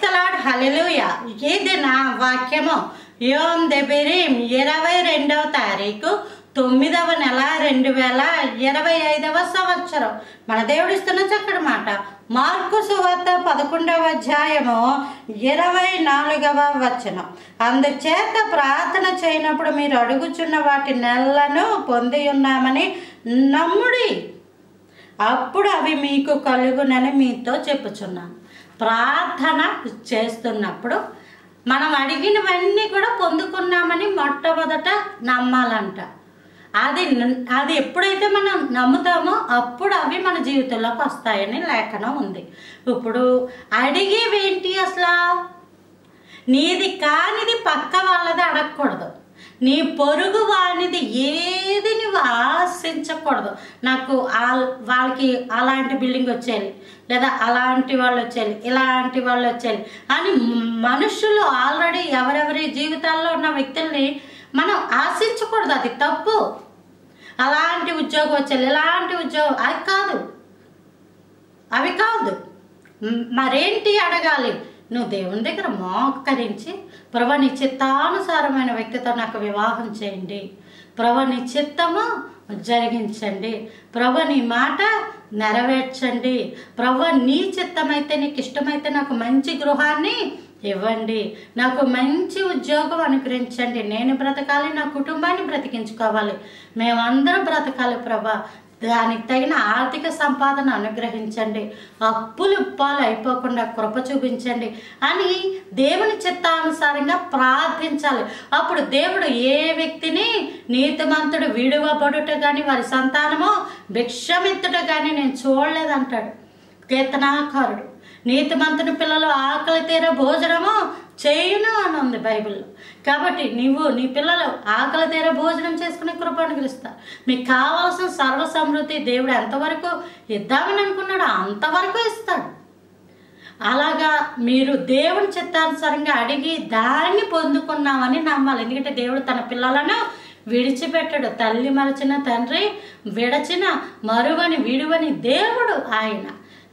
The lord, హల్లెలూయా. ఇది నా వాక్యము. యోమ్ దెబిరీం 22వ తారీఖు 9వ నెల 2025వ సంవత్సరం. మన దేవుడు ఇస్తున్న చక్కటి మాట. మార్కు సువార్త 11వ అధ్యాయము 24వ వచనం. అందుచేత ప్రార్థన చేయనప్పుడు మీరు అడుగుచున్న వాటి నెలను పొంది ఉన్నామని నమ్ముడి, అప్పుడు అవి మీకు కలుగునని మీతో చెప్పుచున్నాను. ప్రార్థన చేస్తున్నప్పుడు మనం అడిగినవన్నీ కూడా పొందుకున్నామని మొట్టమొదట నమ్మాలంట. అది ఎప్పుడైతే మనం నమ్ముతామో అప్పుడు అవి మన జీవితంలోకి వస్తాయని లేఖనం ఉంది. ఇప్పుడు అడిగేవేంటి? అసలు నీది కానిది పక్క వాళ్ళది అడగకూడదు. నీ పొరుగు వానిది ఏది నువ్వు ఆశించకూడదు. నాకు వాళ్ళకి అలాంటి బిల్డింగ్ వచ్చేయాలి, లేదా అలాంటి వాళ్ళు వచ్చేయాలి, ఇలాంటి వాళ్ళు వచ్చేయాలి అని మనుషులు ఆల్రెడీ ఎవరెవరి జీవితాల్లో ఉన్న వ్యక్తుల్ని మనం ఆశించకూడదు. అది తప్పు. అలాంటి ఉద్యోగం వచ్చేయాలి, ఇలాంటి ఉద్యోగం, అవి కాదు. మరేంటి అడగాలి? నువ్వు దేవుని దగ్గర మోకరించి, ప్రభు నీ చిత్తానుసారమైన వ్యక్తితో నాకు వివాహం చేయండి, ప్రభు నీ చిత్తము జరిగించండి, ప్రభు నీ మాట నెరవేర్చండి, ప్రభు నీ చిత్తమైతే, నీకు ఇష్టమైతే నాకు మంచి గృహాన్ని ఇవ్వండి, నాకు మంచి ఉద్యోగం అనుగ్రహించండి, నేను బ్రతకాలి, నా కుటుంబాన్ని బ్రతికించుకోవాలి, మేమందరం బ్రతకాలి ప్రభా, దానికి తగిన ఆర్థిక సంపాదన అనుగ్రహించండి, అప్పులు ఉప్పాలు అయిపోకుండా కృప చూపించండి అని దేవుని చిత్తానుసారంగా ప్రార్థించాలి. అప్పుడు దేవుడు ఏ వ్యక్తిని నీతిమంతుడు విడువబడుట కానీ వారి సంతానము భిక్షమెత్తుట కానీ నేను చూడలేదంటాడు కీర్తనాకారుడు. నీతిమంతుని పిల్లలు ఆకలి తీర భోజనము చేయును అని ఉంది బైబిల్లో. కాబట్టి నీ పిల్లలు ఆకలి తీర భోజనం చేసుకునే కృప అనుగ్రహిస్తా. మీకు కావాల్సిన సర్వ సమృద్ధి దేవుడు ఎంతవరకు ఇద్దామని అనుకున్నాడో అంతవరకు ఇస్తాడు. అలాగా మీరు దేవుని చిత్తానుసారంగా అడిగి దాన్ని పొందుకున్నామని నమ్మాలి. ఎందుకంటే దేవుడు తన పిల్లలను విడిచిపెట్టడు. తల్లి మరచిన తండ్రి విడచిన మరువని విడువని దేవుడు ఆయన.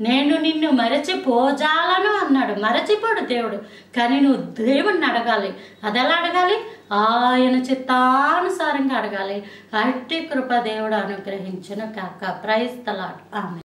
నేను నిన్ను మరచిపోజాలను అన్నాడు. మరచిపోడు దేవుడు. కానీ నువ్వు దేవుడిని అడగాలి. అది ఎలా అడగాలి? ఆయన చిత్తానుసారంగా అడగాలి. అట్టి కృప దేవుడు అనుగ్రహించును కాక. Praise the lord. ఆమేన్.